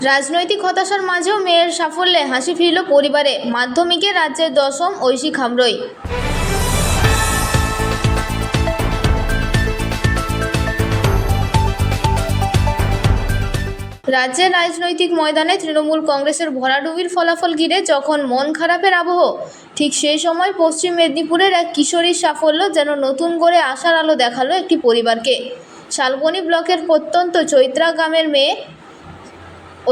রাজনৈতিক হতাশার মাঝেও মেয়ের সাফল্যে হাসি ফিরল পরিবারে। মাধ্যমিকে রাজ্যের 10ম ঐশী খামরুই। রাজ্যের রাজনৈতিক ময়দানে তৃণমূল কংগ্রেসের ভরাডুবির ফলাফল ঘিরে যখন মন খারাপের আবহ, ঠিক সেই সময় পশ্চিম মেদিনীপুরের এক কিশোরীর সাফল্য যেন নতুন করে আশার আলো দেখালো একটি পরিবারকে। শালবনী ব্লকের প্রত্যন্ত চৈত্রা গ্রামের মেয়ে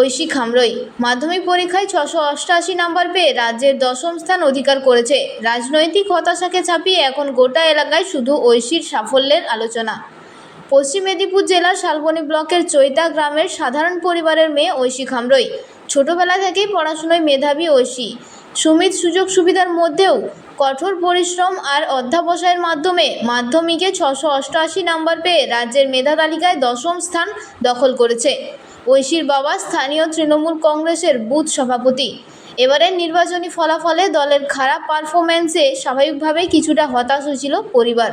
ঐশী খামরুই মাধ্যমিক পরীক্ষায় 688 নাম্বার পেয়ে রাজ্যের 10ম স্থান অধিকার করেছে। রাজনৈতিক হতাশাকে ছাপিয়ে এখন গোটা এলাকায় শুধু ঐশীর সাফল্যের আলোচনা। পশ্চিম মেদিনীপুর জেলার শালবনী ব্লকের চৈতা গ্রামের সাধারণ পরিবারের মেয়ে ঐশী খামরুই। ছোটবেলা থেকেই পড়াশোনায় মেধাবী ঐশী সীমিত সুযোগ সুবিধার মধ্যেও কঠোর পরিশ্রম আর অধ্যবসায়ের মাধ্যমে মাধ্যমিকে 688 নাম্বার পেয়ে রাজ্যের মেধা তালিকায় 10ম স্থান দখল করেছে। ঐশীর বাবা স্থানীয় তৃণমূল কংগ্রেসের বুথ সভাপতি। এবারের নির্বাচনী ফলাফলে দলের খারাপ পারফরম্যান্সে স্বাভাবিকভাবেই কিছুটা হতাশ হয়েছিল পরিবার,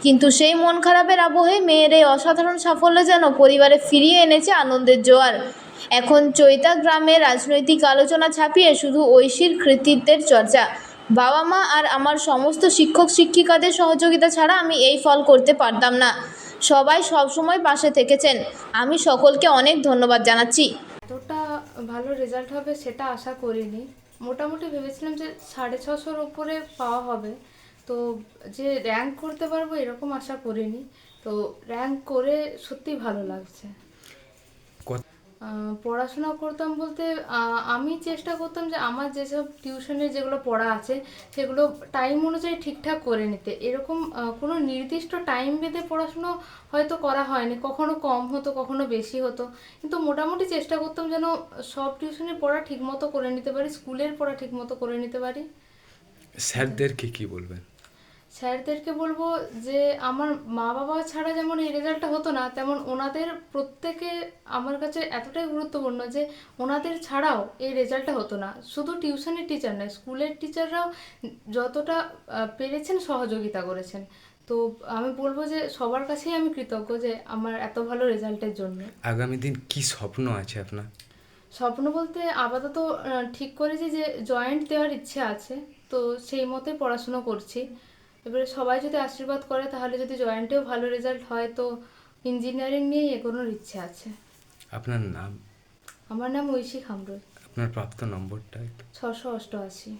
কিন্তু সেই মন খারাপের আবহে মেয়ের এই অসাধারণ সাফল্য যেন পরিবারে ফিরিয়ে এনেছে আনন্দের জোয়ার। এখন চৈতা গ্রামে রাজনৈতিক আলোচনা ছাপিয়ে শুধু ঐশীর কৃতিত্বের চর্চা। বাবা মা আর আমার সমস্ত শিক্ষক শিক্ষিকাদের সহযোগিতা ছাড়া আমি এই ফল করতে পারতাম না। সবাই সবসময় পাশে থেকেছেন, আমি সকলকে অনেক ধন্যবাদ জানাচ্ছি। এতটা ভালো রেজাল্ট হবে সেটা আশা করিনি। মোটামুটি ভেবেছিলাম যে 650-র উপরে পাওয়া হবে, তো যে র্যাঙ্ক করতে পারবো এরকম আশা করিনি। তো র্যাঙ্ক করে সত্যি ভালো লাগছে। পড়াশোনা করতাম বলতে আমি চেষ্টা করতাম যে আমার যেসব টিউশনের যেগুলো পড়া আছে সেগুলো টাইম অনুযায়ী ঠিকঠাক করে নিতে। এরকম কোনো নির্দিষ্ট টাইম বেঁধে পড়াশুনো হয়তো করা হয়নি, কখনো কম হতো কখনো বেশি হতো, কিন্তু মোটামুটি চেষ্টা করতাম যেন সব টিউশনের পড়া ঠিকমতো করে নিতে পারি, স্কুলের পড়া ঠিকমতো করে নিতে পারি। স্যারদেরকে কি বলবেন? স্যারদেরকে বলবো যে আমার মা বাবা ছাড়া যেমন এই রেজাল্টটা হতো না, তেমন ওনাদের প্রত্যেকে আমার কাছে এতটাই গুরুত্বপূর্ণ যে ওনাদের ছাড়াও এই রেজাল্টটা হতো না। শুধু টিউশনের টিচার নয়, স্কুলের টিচাররাও যতটা পেরেছেন সহযোগিতা করেছেন। তো আমি বলবো যে সবার কাছেই আমি কৃতজ্ঞ যে আমার এত ভালো রেজাল্টের জন্য। আগামী দিন কি স্বপ্ন আছে আপনার? স্বপ্ন বলতে আপাতত ঠিক করেছি যে জয়েন্ট দেওয়ার ইচ্ছে আছে, তো সেই মতে পড়াশুনো করছি। এবারে সবাই যদি আশীর্বাদ করে তাহলে যদি জয়েন্টেও ভালো রেজাল্ট হয় তো ইঞ্জিনিয়ারিং নিয়েই এগোনোর ইচ্ছে আছে। আপনার নাম? আমার নাম ঐশী খামরুই। আপনার প্রাপ্ত নম্বরটা? 688।